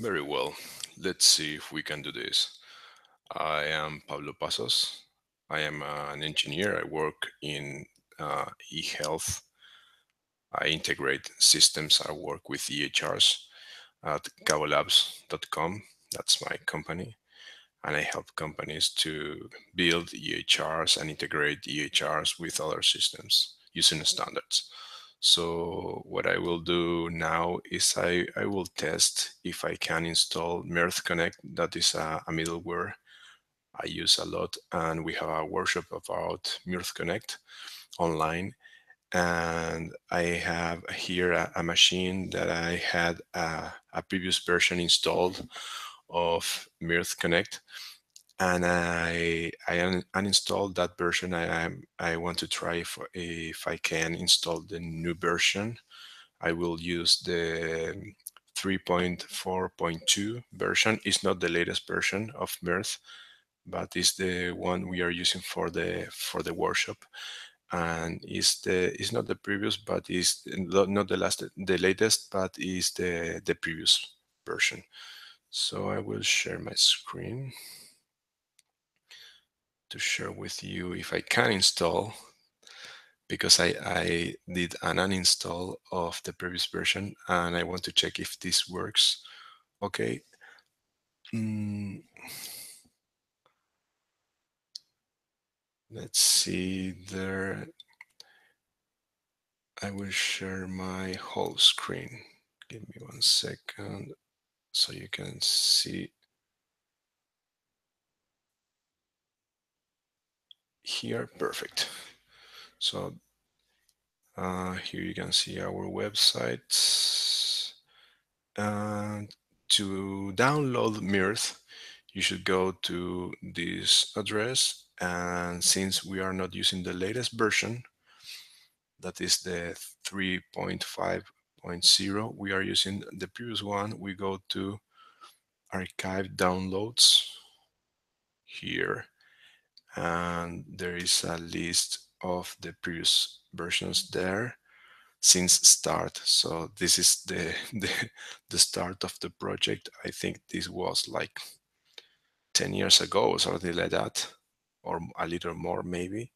Very well. Let's see if we can do this. I am Pablo Pasos. I am an engineer. I work in e-health. I integrate systems. I work with EHRs at CaboLabs.com. That's my company. And I help companies to build EHRs and integrate EHRs with other systems using standards. So what I will do now is I will test if I can install Mirth Connect. That is a middleware I use a lot, and we have a workshop about Mirth Connect online. And I have here a machine that I had a previous version installed of Mirth Connect, and I uninstalled that version. I want to try if I can install the new version. I will use the 3.4.2 version. It's not the latest version of Mirth, but it's the one we are using for the workshop. And it's not the previous, but is not the latest, but is the previous version. So I will share my screen to share with you if I can install, because I did an uninstall of the previous version and I want to check if this works. Okay. Mm, let's see there. I will share my whole screen. Give me 1 second so you can see here. Perfect. So here you can see our website. And to download Mirth, you should go to this address. And since we are not using the latest version, that is the 3.5.0, we are using the previous one. We go to archive downloads here, and there is a list of the previous versions there since start. So this is the start of the project. I think this was like 10 years ago or something like that, or a little more maybe.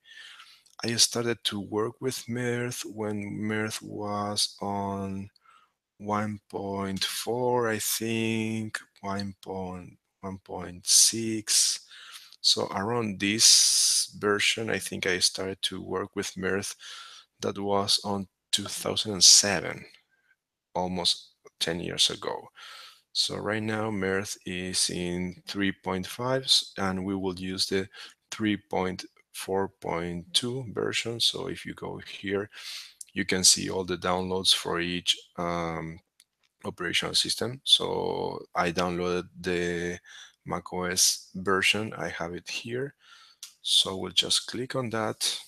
I started to work with Mirth when Mirth was on 1.4, I think, 1.6. So around this version, I think I started to work with Mirth. That was on 2007, almost 10 years ago. So right now Mirth is in 3.5, and we will use the 3.4.2 version. So if you go here, you can see all the downloads for each operational system. So I downloaded the macOS version. I have it here. So we'll just click on that.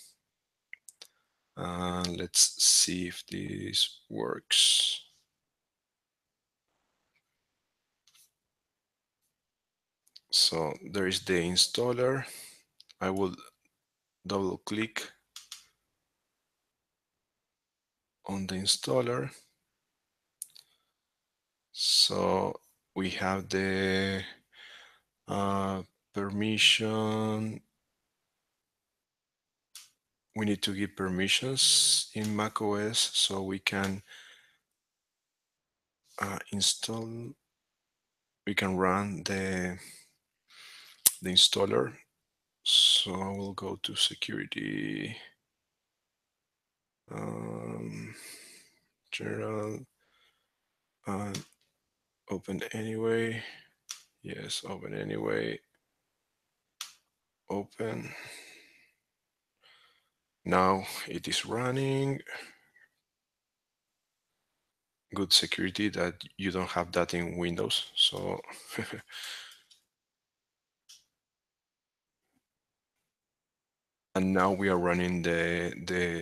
Let's see if this works. So there is the installer. I will double click on the installer. So we have the permission. We need to give permissions in macOS so we can install. We can run the installer. So I will go to security, general, open anyway. Yes, open anyway. Open. Now it is running. Good security that you don't have that in Windows. So and now we are running the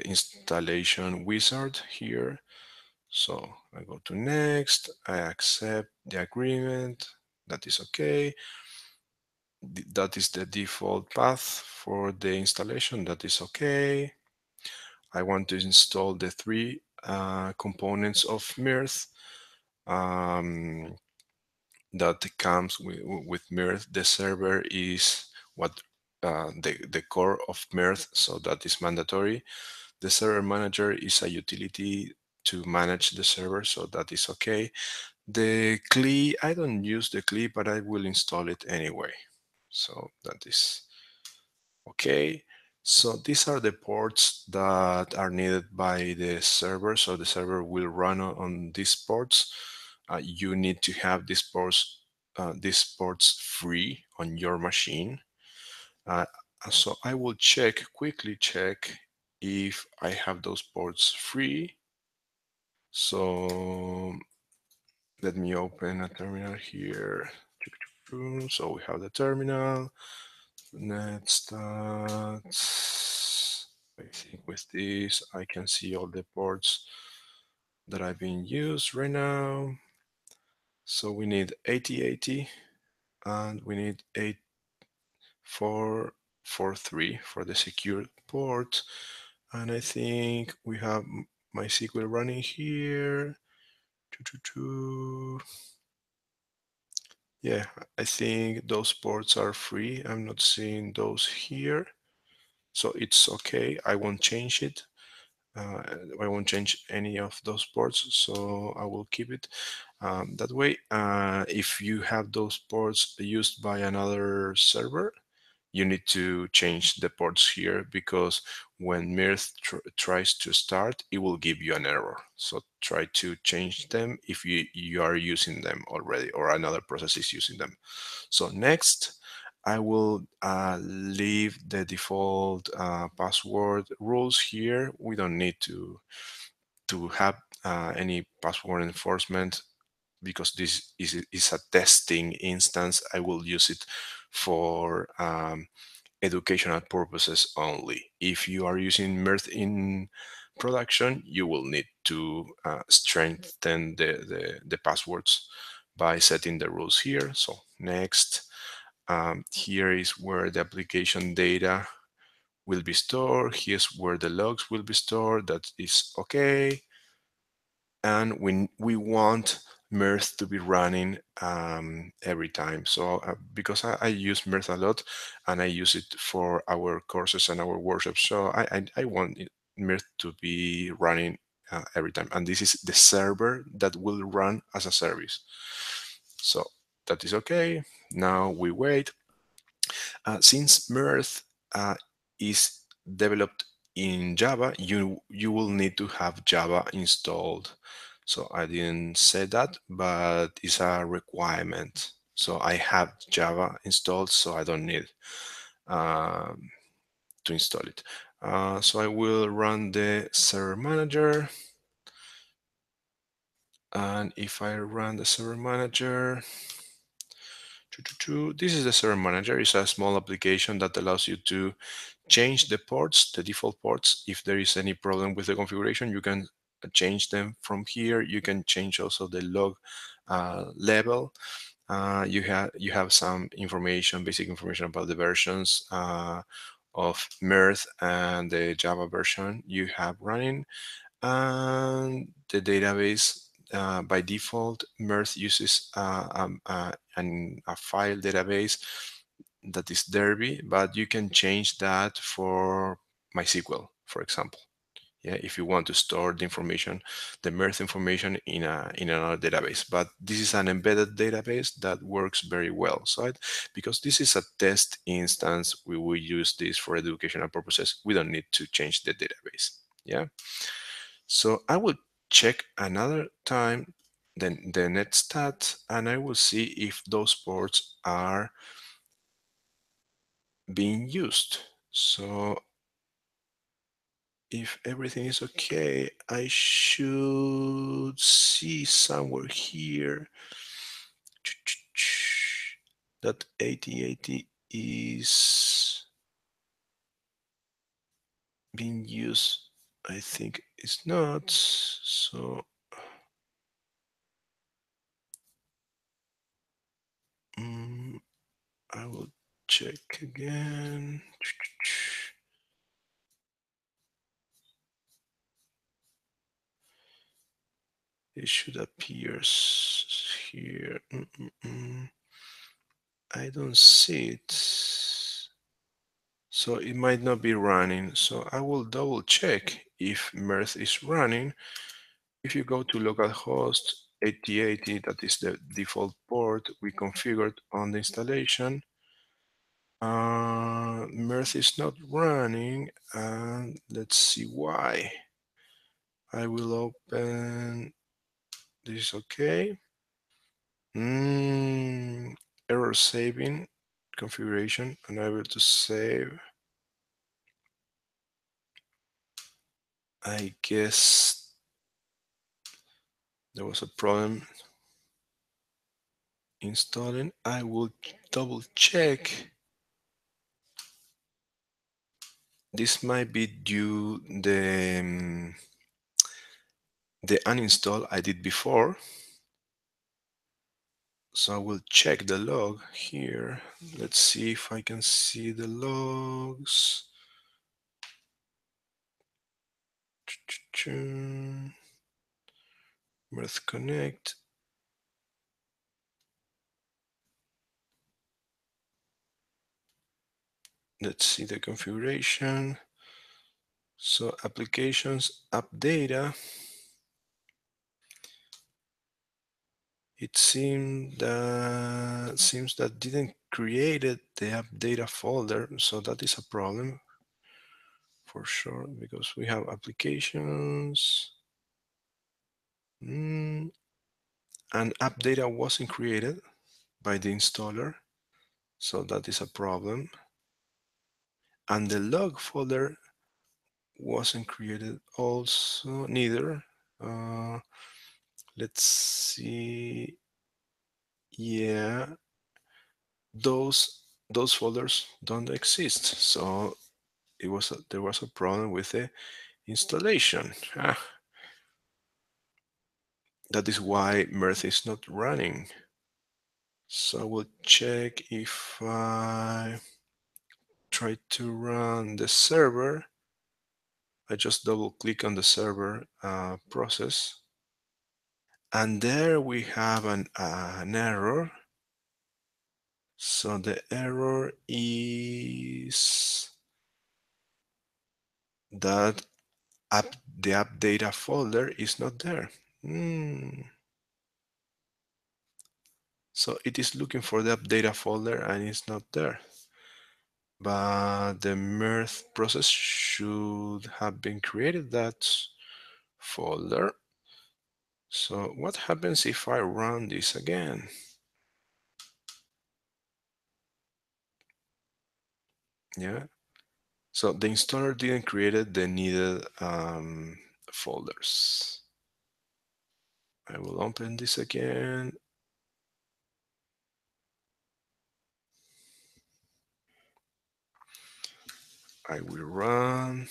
installation wizard here. So I go to next, I accept the agreement, that is okay. That is the default path for the installation, that is okay. I want to install the three components of Mirth. that comes with Mirth. The server is what the core of Mirth, so that is mandatory. The server manager is a utility to manage the server, so that is okay. The CLI, I don't use the CLI, but I will install it anyway. So that is okay. So these are the ports that are needed by the server. So the server will run on these ports. You need to have these ports free on your machine. Uh, so I will quickly check if I have those ports free. So let me open a terminal here. So we have the terminal. Let's start. I think with this, I can see all the ports that are being used right now. So we need 8080 and we need 8443 for the secure port. And I think we have MySQL running here. Yeah, I think those ports are free. I'm not seeing those here. So it's okay. I won't change it. I won't change any of those ports, so I will keep it that way. If you have those ports used by another server, you need to change the ports here, because when Mirth tries to start, it will give you an error. So try to change them if you are using them already or another process is using them. So next, I will leave the default password rules here. We don't need to have any password enforcement, because this is a testing instance. I will use it for educational purposes only. If you are using Mirth in production, you will need to strengthen the passwords by setting the rules here. So next, here is where the application data will be stored. Here's where the logs will be stored. That is okay. And we want Mirth to be running every time. So because I use Mirth a lot and I use it for our courses and our workshops, so I want Mirth to be running every time. And this is the server that will run as a service. So that is okay. Now we wait. Since Mirth is developed in Java, you will need to have Java installed. So I didn't say that, but it's a requirement. So I have Java installed, so I don't need um, to install it. So I will run the server manager. And if I run the server manager, this is the server manager. It's a small application that allows you to change the ports, the default ports. If there is any problem with the configuration, you can change them from here. You can change also the log level. You have some information, basic information about the versions of Mirth and the Java version you have running. And the database, by default, Mirth uses a file database that is Derby, but you can change that for MySQL, for example. Yeah, if you want to store the information, the Mirth information in another database. But this is an embedded database that works very well. So because this is a test instance, we will use this for educational purposes. We don't need to change the database. Yeah. So I will check another time then the net stat, and I will see if those ports are being used. So if everything is okay, I should see somewhere here that 8080 is being used. I think it's not. So I will check again. It should appear here. I don't see it. So it might not be running. So I will double check if Mirth is running. If you go to localhost 8080, that is the default port we configured on the installation, Mirth is not running, and let's see why. I will open this. Okay. Error saving configuration, unable to save. I guess there was a problem installing. I will double check. This might be due the uninstall I did before. So I will check the log here. Let's see if I can see the logs. Mirth Connect. Let's see the configuration. So applications, app data. It seems that didn't created the app data folder, so that is a problem for sure, because we have applications, and app data wasn't created by the installer, so that is a problem. And the log folder wasn't created also neither. Let's see. Yeah, those folders don't exist, so there was a problem with the installation. That is why Mirth is not running. So we'll check if I try to run the server. I just double click on the server process, and there we have an error. So the error is that the app data folder is not there. So it is looking for the app data folder and it's not there. But the Mirth process should have been created that folder. So what happens if I run this again? Yeah. So the installer didn't create the needed folders. I will open this again. I will run.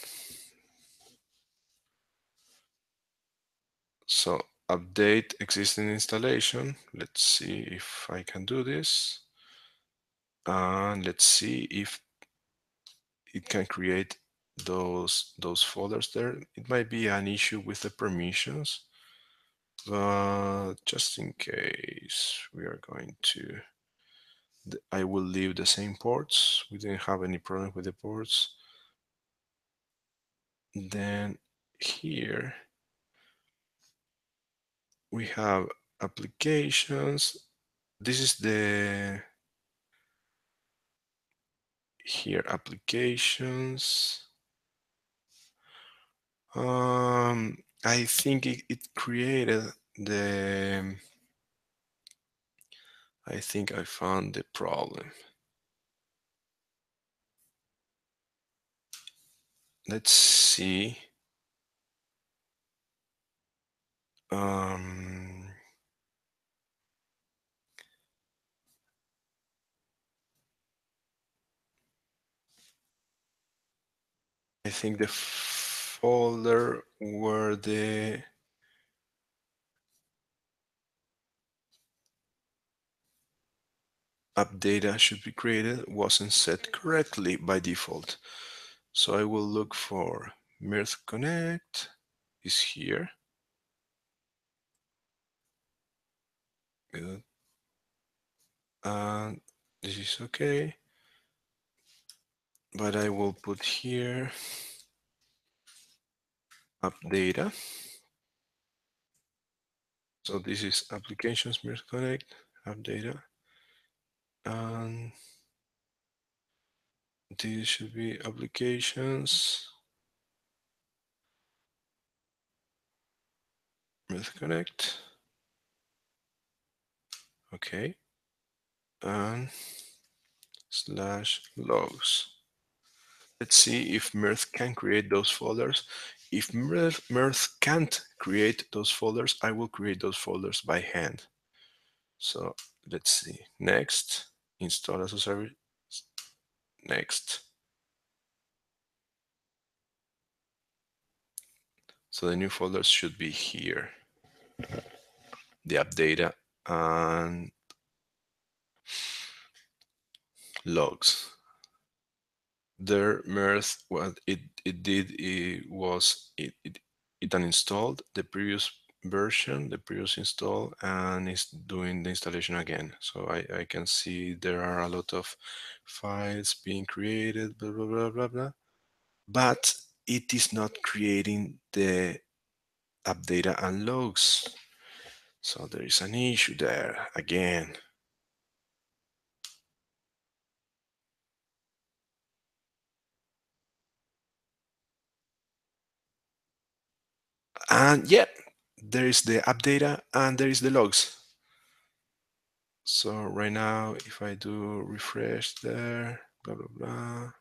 So update existing installation. Let's see if I can do this. And let's see if it can create those folders there. It might be an issue with the permissions, but just in case, we are going to, I will leave the same ports. We didn't have any problem with the ports. Then here we have applications. This is the here applications. I think it created the. I think I found the problem. Let's see. Um, I think the folder where the app data should be created wasn't set correctly by default. So I will look for Mirth Connect is here. Good. And this is okay. But I will put here app data. So this is applications Mirth Connect, app data. And this should be applications Mirth Connect. Okay. And slash logs. Let's see if Mirth can create those folders. If Mirth can't create those folders, I will create those folders by hand. So let's see. Next, install as a service. Next. So the new folders should be here. The app data and logs. There, Mirth, what it did it uninstalled the previous version, the previous install, and is doing the installation again. So I can see there are a lot of files being created, blah, blah, blah, blah, blah. But it is not creating the app data and logs. So there is an issue there again. And yeah, there is the app data and there is the logs. So right now, if I do refresh there, blah, blah, blah.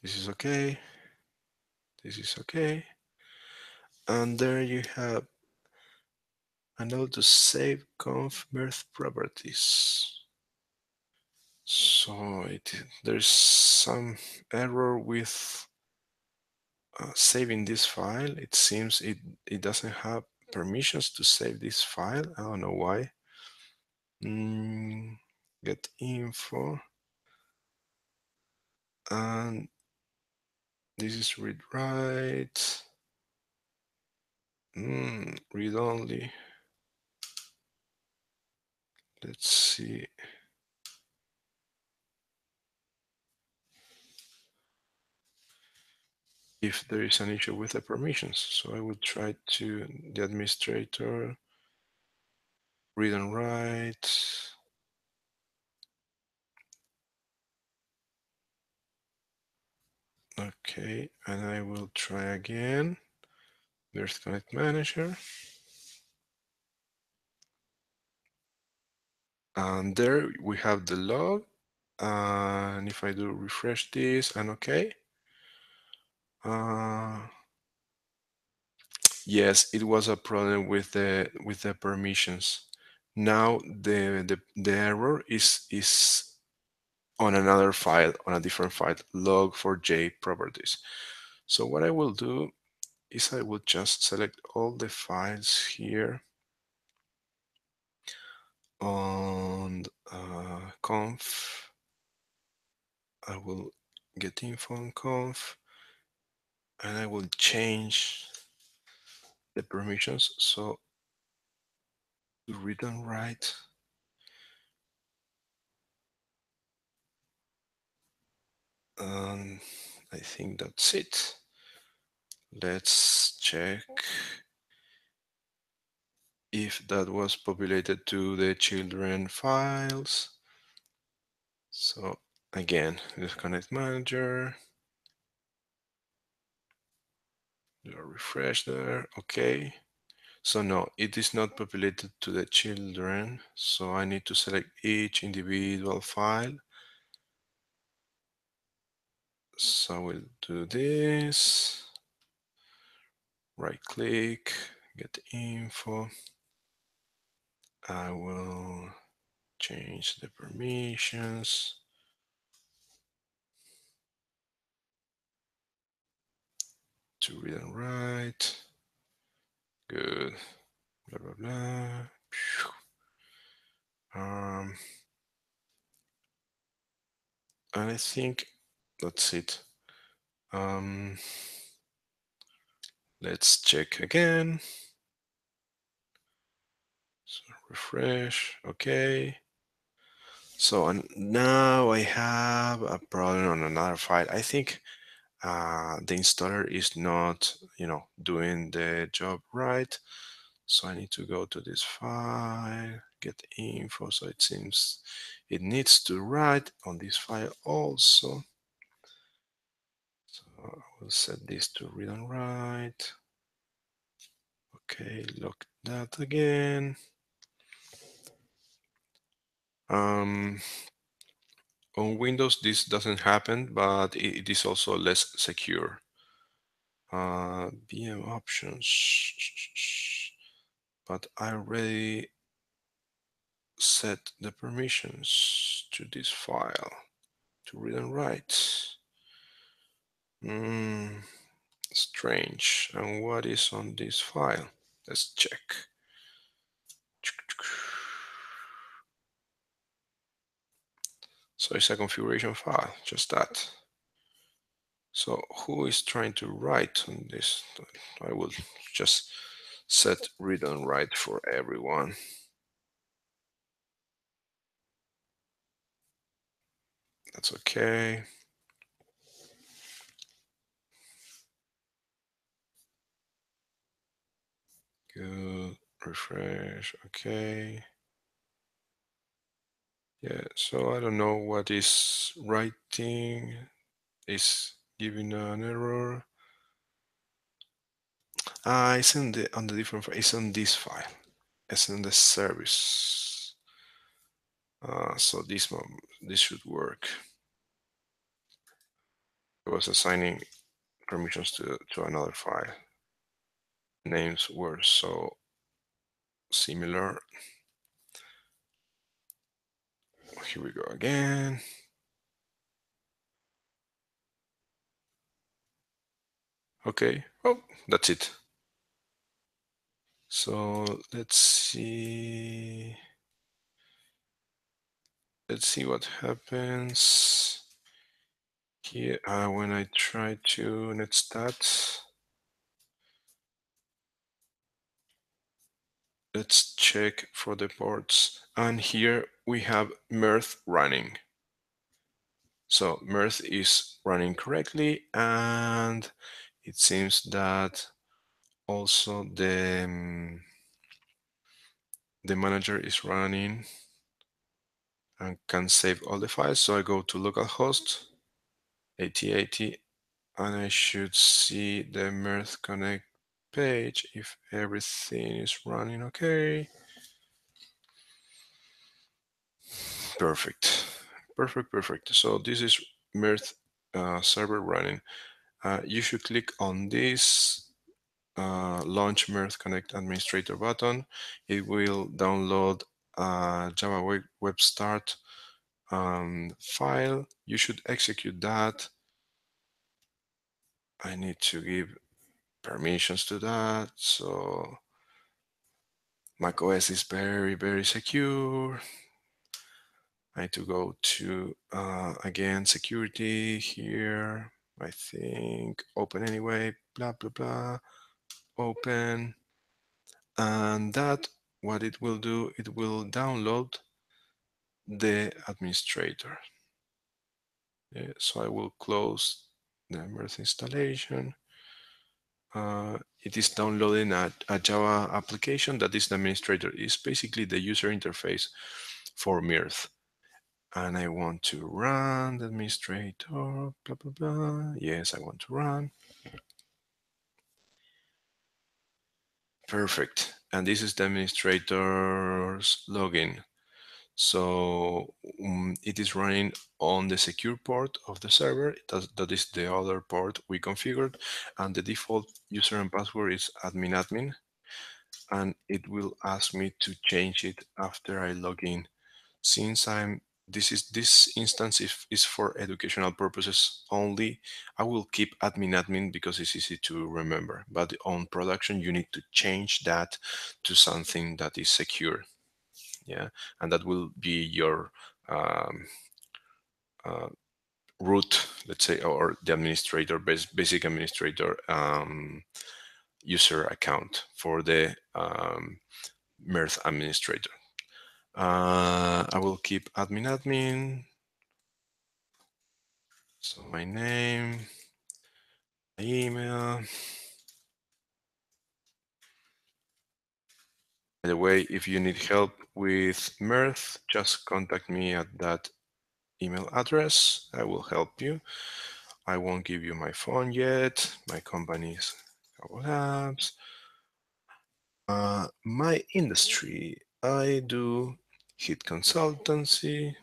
This is okay. This is okay. And there you have a note to save conf mirth properties. So there's some error with saving this file. It seems it doesn't have permissions to save this file. I don't know why. Get info. And this is read write. Read only. Let's see. If there is an issue with the permissions. So I will try to the administrator, read and write. Okay, and I will try again. There's Connect Manager. And there we have the log. And if I do refresh this and okay. Yes, it was a problem with the permissions. Now the error is on another file, on a different file, log4j properties. So what I will do is I will just select all the files here on conf. I will get info on conf and I will change the permissions. So to read and write. And I think that's it. Let's check if that was populated to the children files. So again, let's connect manager. Do a refresh there. Okay. So no, it is not populated to the children. So I need to select each individual file. So we'll do this. Right click, get info. I will change the permissions to read and write. Good. Blah, blah, blah. And I think that's it. Let's check again. So refresh. Okay. So now I have a problem on another file. I think the installer is not, doing the job right. So I need to go to this file, get info. So it seems it needs to write on this file also. So I will set this to read and write. Okay, lock that again. On Windows, this doesn't happen, but it is also less secure. VM options, but I already set the permissions to this file to read and write. Strange. And what is on this file? Let's check. So it's a configuration file, just that. So who is trying to write on this? I will just set read and write for everyone. That's okay. Good. Refresh. Okay. Yeah, so I don't know what is writing. Is giving an error. It's on the different file. It's on this file. It's in the service. So this should work. It was assigning permissions to another file. Names were so similar. Here we go again. Okay. Oh, that's it. So let's see. Let's see what happens here when I try to netstat. Let's check for the ports. And here we have Mirth running. So Mirth is running correctly, and it seems that also the manager is running and can save all the files. So I go to localhost 8080, and I should see the Mirth Connect page if everything is running okay. Perfect. Perfect. So this is Mirth server running. You should click on this launch Mirth Connect Administrator button. It will download Java Web Start file. You should execute that. I need to give permissions to that. So macOS is very secure. I need to go to again security here. I think open anyway. Blah blah blah. Open. And that, what it will do, it will download the administrator. Yeah, so I will close the Mirth installation. It is downloading a Java application that is the administrator. It's basically the user interface for Mirth. And I want to run the administrator, blah, blah, blah. Yes, I want to run. Perfect. And this is the administrator's login. So it is running on the secure port of the server. That is the other port we configured. And the default user and password is admin. And it will ask me to change it after I log in. Since this instance is for educational purposes only, I will keep admin because it's easy to remember. But on production, you need to change that to something that is secure. Yeah, and that will be your uh, root, let's say, or the administrator, basic administrator user account for the Mirth administrator. I will keep admin. So my name, my email. By the way, if you need help with Mirth, just contact me at that email address. I will help you. I won't give you my phone yet. My company is CaboLabs. My industry, I do heat consultancy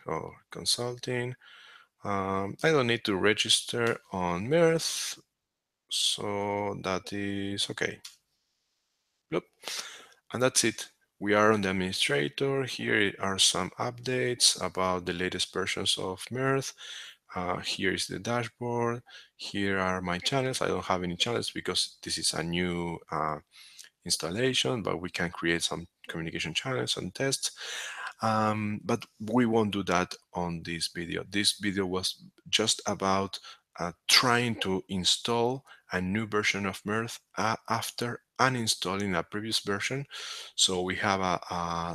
or consulting. I don't need to register on Mirth, so that is okay. Yep. And that's it. We are on the administrator. Here are some updates about the latest versions of Mirth. Here is the dashboard. Here are my channels. I don't have any channels because this is a new installation, but we can create some communication channels and tests. But we won't do that on this video. This video was just about trying to install a new version of Mirth after uninstalling a previous version. So we have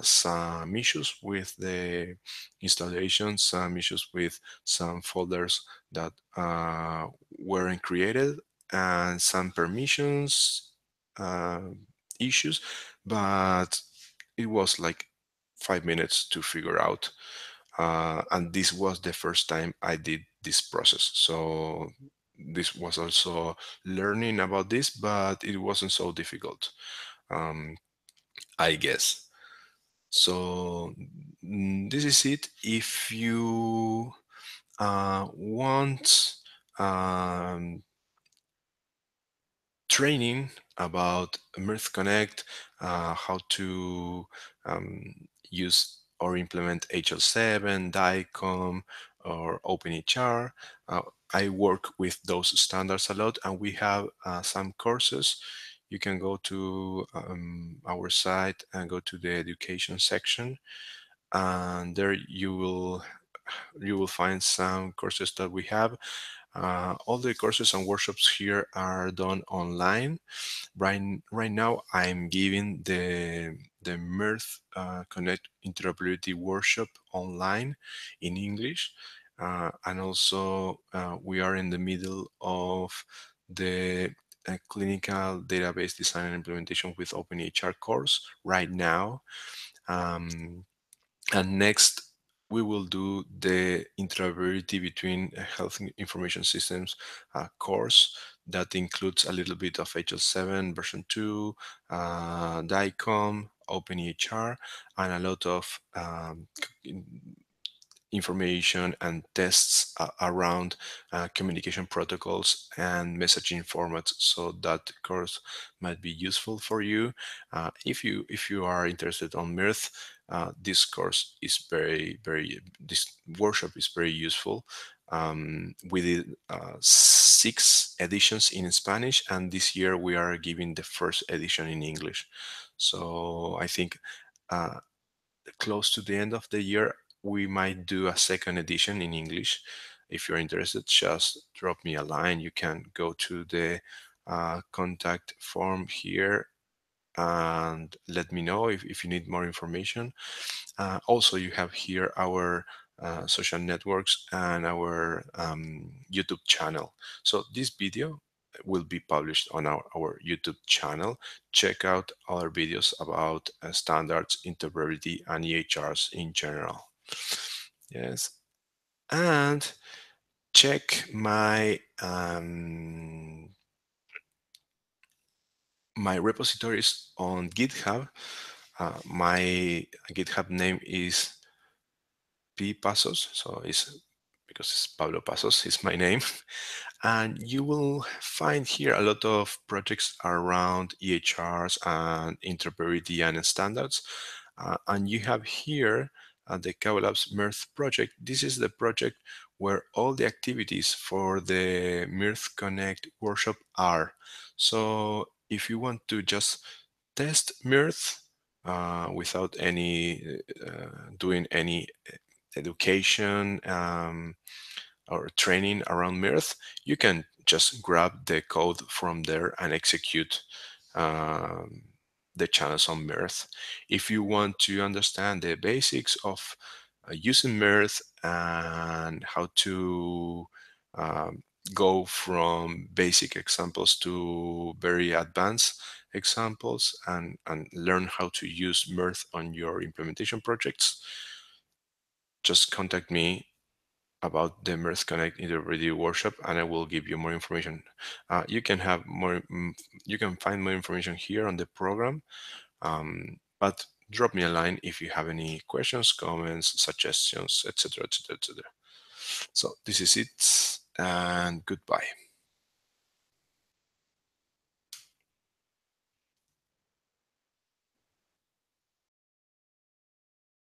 some issues with the installation, some issues with some folders that weren't created, and some permissions issues, but it was like 5 minutes to figure out. And this was the first time I did this process. So this was also learning about this, but it wasn't so difficult, um, I guess. So this is it. If you want training about Mirth Connect, how to use or implement HL7, DICOM, or OpenHR. Uh, I work with those standards a lot, and we have some courses. You can go to our site and go to the education section, and there you will find some courses that we have. All the courses and workshops here are done online. Right now, I'm giving the Mirth Connect Interoperability Workshop online in English, and also we are in the middle of the clinical database design and implementation with OpenHR course right now. Um, and next, we will do the interoperability between health information systems course that includes a little bit of HL7 version 2, DICOM, OpenEHR, and a lot of information and tests around communication protocols and messaging formats. So that course might be useful for you. If you are interested on Mirth, this course is this workshop is very useful. We did 6 editions in Spanish, and this year we are giving the first edition in English. So I think close to the end of the year, we might do a second edition in English. If you're interested, just drop me a line. You can go to the contact form here and let me know if you need more information. Also, you have here our social networks and our YouTube channel. So this video will be published on our YouTube channel. Check out other videos about standards, interoperability, and EHRs in general. Yes, and check my repositories on GitHub. My GitHub name is P Pasos, so it's because it's Pablo Pasos is my name. And you will find here a lot of projects around EHRs and interoperability and standards. And you have here the CaboLabs Mirth project. This is the project where all the activities for the Mirth Connect workshop are. So if you want to just test Mirth without any doing any education, or training around Mirth, you can just grab the code from there and execute um, the channels on Mirth. If you want to understand the basics of using Mirth and how to um, go from basic examples to very advanced examples, and learn how to use Mirth on your implementation projects, just contact me about the Mirth Connect Interpretive Workshop, and I will give you more information. You can have more, you can find more information here on the program, but drop me a line if you have any questions, comments, suggestions, etc., etc., etc. So this is it, and goodbye.